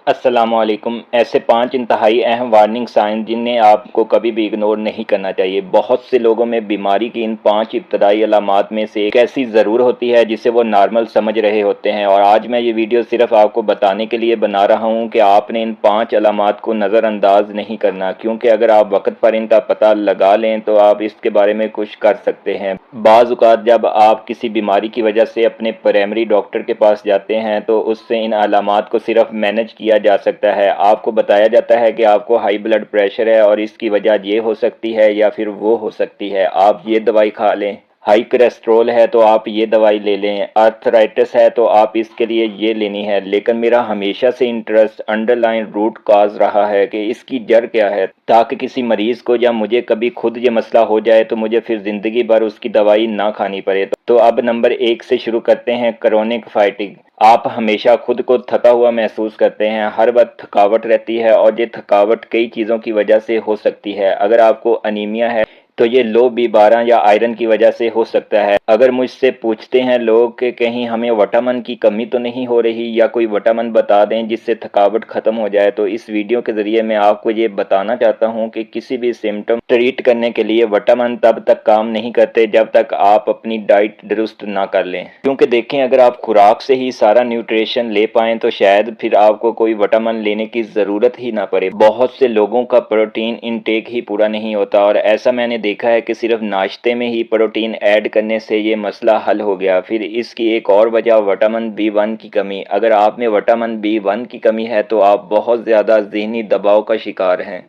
السلام علیکم۔ ایسے 5 انتہائی اہم وارننگ سائن جنہیں آپ کو کبھی بھی اگنور نہیں کرنا چاہیے۔ بہت سے لوگوں میں بیماری کی ان 5 ابتدائی علامات میں سے ایک ایسی ضرور ہوتی ہے جسے وہ نارمل سمجھ رہے ہوتے ہیں، اور آج میں یہ ویڈیو صرف آپ کو بتانے کے لیے بنا رہا ہوں کہ آپ نے ان 5 علامات کو نظر انداز نہیں کرنا، کیونکہ اگر آپ وقت پر ان کا پتہ لگا لیں تو آپ اس کے بارے میں کچھ کر سکتے ہیں۔ بعض اوقات جب آپ کسی بیماری کی وجہ سے اپنے پرائمری ڈاکٹر کے پاس جاتے ہیں تو اس سے ان علامات کو صرف مینج کیا جا سکتا ہے۔ آپ کو بتایا جاتا ہے کہ آپ کو ہائی بلڈ پریشر ہے اور اس کی وجہ یہ ہو سکتی ہے یا پھر وہ ہو سکتی ہے، آپ یہ دوائی کھا لیں۔ ہائی کولیسٹرول ہے تو آپ یہ دوائی لے لیں، آرتھرائٹس ہے تو آپ اس کے لیے یہ لینی ہے۔ لیکن میرا ہمیشہ سے interest under line root cause رہا ہے کہ اس کی جڑ کیا ہے، تاکہ کسی مریض کو یا مجھے کبھی خود یہ مسئلہ ہو جائے تو مجھے پھر زندگی بھر اس کی دوائی نہ کھانی پڑے۔ تو اب نمبر 1 سے شروع کرتے ہیں، کرونک فائٹنگ۔ آپ ہمیشہ خود کو تھکا ہوا محسوس کرتے ہیں، ہر وقت تھکاوٹ رہتی ہے، اور یہ تھکاوٹ کئی چیزوں کی وجہ سے ہو سکتی ہے۔ اگر آپ کو انیمیا ہے تو یہ لو B12 یا آئرن کی وجہ سے ہو سکتا ہے۔ اگر مجھ سے پوچھتے ہیں لوگ کہ کہیں ہمیں وٹامن کی کمی تو نہیں ہو رہی، یا کوئی وٹامن بتا دیں جس سے تھکاوٹ ختم ہو جائے، تو اس ویڈیو کے ذریعے میں آپ کو یہ بتانا چاہتا ہوں کہ کسی بھی سمٹم ٹریٹ کرنے کے لیے وٹامن تب تک کام نہیں کرتے جب تک آپ اپنی ڈائٹ درست نہ کر لیں۔ کیونکہ دیکھیں، اگر آپ خوراک سے ہی سارا نیوٹریشن لے پائیں تو شاید پھر آپ کو کوئی وٹامن لینے کی ضرورت ہی نہ پڑے۔ بہت سے لوگوں کا پروٹین انٹیک ہی پورا نہیں ہوتا، اور ایسا میں نے دیکھا ہے کہ صرف ناشتے میں ہی پروٹین ایڈ کرنے سے یہ مسئلہ حل ہو گیا۔ پھر اس کی ایک اور وجہ وٹامن B1 کی کمی۔ اگر آپ میں وٹامن B1 کی کمی ہے تو آپ بہت زیادہ ذہنی دباؤ کا شکار ہیں۔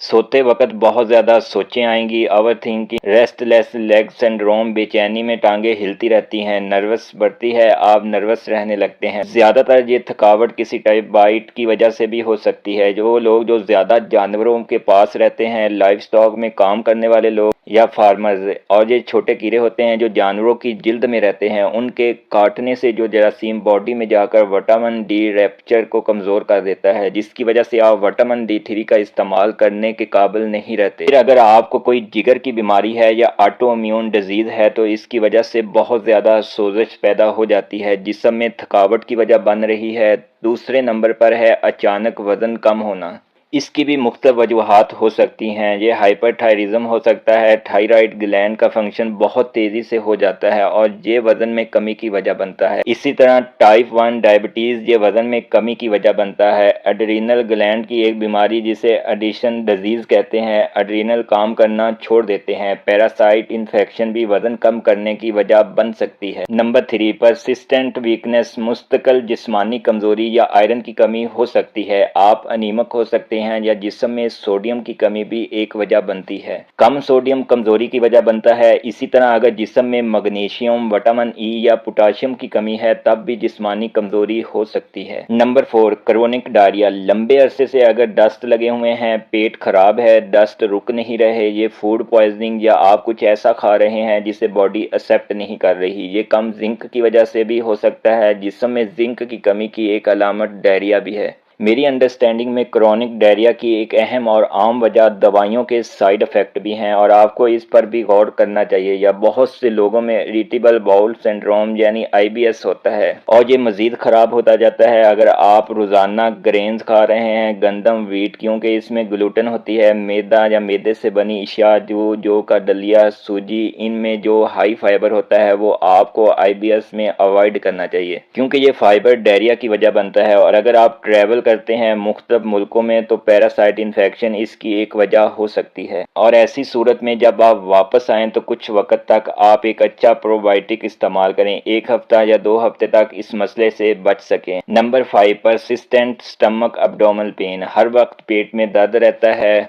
سوتے وقت بہت زیادہ سوچیں آئیں گی، اوور تھنکنگ، ریسٹ لیس لیگ سنڈروم، بے چینی میں ٹانگیں ہلتی رہتی ہیں، نروس بڑھتی ہے، آپ نروس رہنے لگتے ہیں۔ زیادہ تر یہ تھکاوٹ کسی ٹائپ بائٹ کی وجہ سے بھی ہو سکتی ہے۔ جو لوگ جو زیادہ جانوروں کے پاس رہتے ہیں، لائف سٹاک میں کام کرنے والے لوگ یا فارمرز، اور یہ چھوٹے کیڑے ہوتے ہیں جو جانوروں کی جلد میں رہتے ہیں، ان کے کاٹنے سے جو جراثیم باڈی میں جا کر وٹامن ڈی ریپچر کو کمزور کر دیتا ہے، جس کی وجہ سے آپ وٹامن D3 کا استعمال کرنے کے قابل نہیں رہتے۔ پھر اگر آپ کو کوئی جگر کی بیماری ہے یا آٹو امیون ڈیزیز ہے تو اس کی وجہ سے بہت زیادہ سوزش پیدا ہو جاتی ہے، جسم میں تھکاوٹ کی وجہ بن رہی ہے۔ دوسرے نمبر پر ہے اچانک وزن کم ہونا۔ اس کی بھی مختلف وجوہات ہو سکتی ہیں۔ یہ ہائپر تھائرائڈزم ہو سکتا ہے، تھائرائڈ گلینڈ کا فنکشن بہت تیزی سے ہو جاتا ہے اور یہ وزن میں کمی کی وجہ بنتا ہے۔ اسی طرح ٹائپ 1 ڈائبٹیز یہ وزن میں کمی کی وجہ بنتا ہے۔ ایڈرینل گلینڈ کی ایک بیماری جسے ایڈیشن ڈیزیز کہتے ہیں، ایڈرینل کام کرنا چھوڑ دیتے ہیں۔ پیراسائٹ انفیکشن بھی وزن کم کرنے کی وجہ بن سکتی ہے۔ نمبر 3، پرسسٹنٹ ویکنس، مستقل جسمانی کمزوری یا آئرن کی کمی ہو سکتی ہے۔ آپ انیمک ہو سکتے ہیں یا جسم میں سوڈیم کی کمی بھی ایک وجہ بنتی ہے۔ کم سوڈیم کمزوری کی وجہ بنتا ہے۔ اسی طرح اگر جسم میں میگنیشیم، وٹامن E یا پوٹاشیم کی کمی ہے تب بھی جسمانی کمزوری ہو سکتی ہے۔ نمبر 4، کرونک ڈائریا، لمبے عرصے سے اگر ڈسٹ لگے ہوئے ہیں، پیٹ خراب ہے، ڈسٹ رک نہیں رہے، یہ فوڈ پوائزننگ یا آپ کچھ ایسا کھا رہے ہیں جسے باڈی ایکسیپٹ نہیں کر رہی۔ یہ کم زنک کی وجہ سے بھی ہو سکتا ہے۔ جسم میں زنک کی کمی کی ایک علامت ڈائریا بھی ہے۔ میری انڈرسٹینڈنگ میں کرونک ڈائریا کی ایک اہم اور عام وجہ دوائیوں کے سائیڈ افیکٹ بھی ہیں، اور آپ کو اس پر بھی غور کرنا چاہیے۔ یا بہت سے لوگوں میں اریٹیبل باؤل سنڈروم یعنی IBS ہوتا ہے، اور یہ مزید خراب ہوتا جاتا ہے اگر آپ روزانہ گرینز کھا رہے ہیں، گندم، ویٹ، کیونکہ اس میں گلوٹن ہوتی ہے۔ میدا یا میدے سے بنی اشیاء جو کا دلیا، سوجی، ان میں جو ہائی فائبر ہوتا ہے وہ آپ کو IBS میں اوائڈ کرنا چاہیے، کیونکہ یہ فائبر ڈائریا کی وجہ بنتا ہے۔ اور اگر آپ ٹریول کرتے ہیں مختلف ملکوں میں تو پیراسائٹ انفیکشن اس کی ایک وجہ ہو سکتی ہے، اور ایسی صورت میں جب آپ واپس آئیں تو کچھ وقت تک آپ ایک اچھا پرو بائیوٹک استعمال کریں، 1 ہفتہ یا 2 ہفتے تک اس مسئلے سے بچ سکیں۔ نمبر 5، پرسسٹنٹ سٹمک ابڈومنل پین، ہر وقت پیٹ میں درد رہتا ہے۔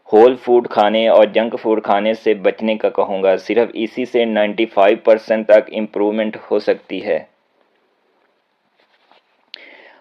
ہول فوڈ کھانے اور جنک فوڈ کھانے سے بچنے کا کہوں گا، صرف اسی سے 95% تک امپرومنٹ ہو سکتی ہے۔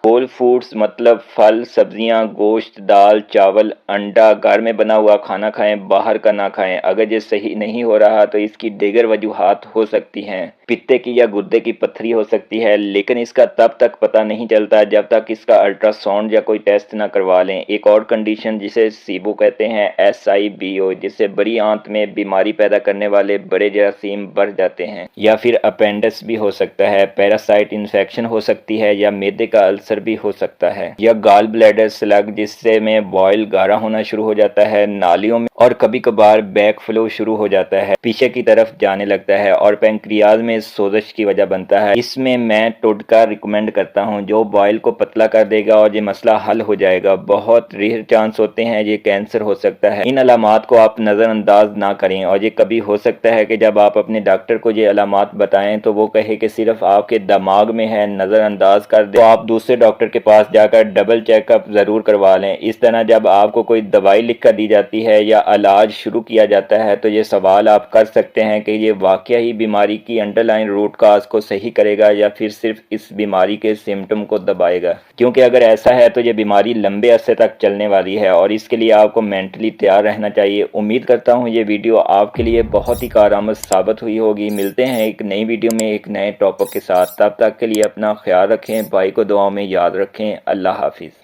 ہول فوڈز مطلب پھل، سبزیاں، گوشت، دال، چاول، انڈا، گھر میں بنا ہوا کھانا کھائیں، باہر کا نہ کھائیں۔ اگر یہ صحیح نہیں ہو رہا تو اس کی دیگر وجوہات ہو سکتی ہیں۔ پتے کی یا گردے کی پتھری ہو سکتی ہے، لیکن اس کا تب تک پتہ نہیں چلتا جب تک اس کا الٹرا ساؤنڈ یا کوئی ٹیسٹ نہ کروا لیں۔ ایک اور کنڈیشن جسے SIBO کہتے ہیں، SIBO، جس سے بڑی آنت میں بیماری پیدا کرنے والے بڑے جراثیم بڑھ جاتے ہیں، یا پھر اپینڈس بھی ہو سکتا ہے۔ پیراسائٹ انفیکشن ہو سکتی ہے، یا معدے کا السر کینسر بھی ہو سکتا ہے، یا گال بلیڈر سلگ جس سے میں بوائل گارا ہونا شروع ہو جاتا ہے نالیوں میں، اور کبھی کبھار بیک فلو شروع ہو جاتا ہے، پیچھے کی طرف جانے لگتا ہے اور پینکریاز میں سوزش کی وجہ بنتا ہے۔ اس میں ٹوٹکا ریکمینڈ کرتا ہوں جو بوائل کو پتلا کر دے گا اور یہ مسئلہ حل ہو جائے گا۔ بہت ریئر چانس ہوتے ہیں یہ کینسر ہو سکتا ہے۔ ان علامات کو آپ نظر انداز نہ کریں، اور یہ کبھی ہو سکتا ہے کہ جب آپ اپنے ڈاکٹر کو یہ علامات بتائیں تو وہ کہے کہ صرف آپ کے دماغ میں ہے، نظر انداز کر دیں، تو آپ دوسرے ڈاکٹر کے پاس جا کر ڈبل چیک اپ ضرور کروا لیں۔ اس طرح جب آپ کو کوئی دوائی لکھ کر دی جاتی ہے یا علاج شروع کیا جاتا ہے تو یہ سوال آپ کر سکتے ہیں کہ یہ واقعہ ہی بیماری کی انڈر لائن روٹ کاز کو صحیح کرے گا یا پھر صرف اس بیماری کے سمٹم کو دبائے گا، کیونکہ اگر ایسا ہے تو یہ بیماری لمبے عرصے تک چلنے والی ہے اور اس کے لیے آپ کو مینٹلی تیار رہنا چاہیے۔ امید کرتا ہوں یہ ویڈیو آپ کے لیے بہت ہی کارآمد ثابت ہوئی ہوگی۔ ملتے ہیں ایک نئی ویڈیو میں ایک نئے ٹاپک کے ساتھ، تب تک کے لیے اپنا خیال رکھیں، بھائی کو دعاؤں میں یاد رکھیں۔ اللہ حافظ۔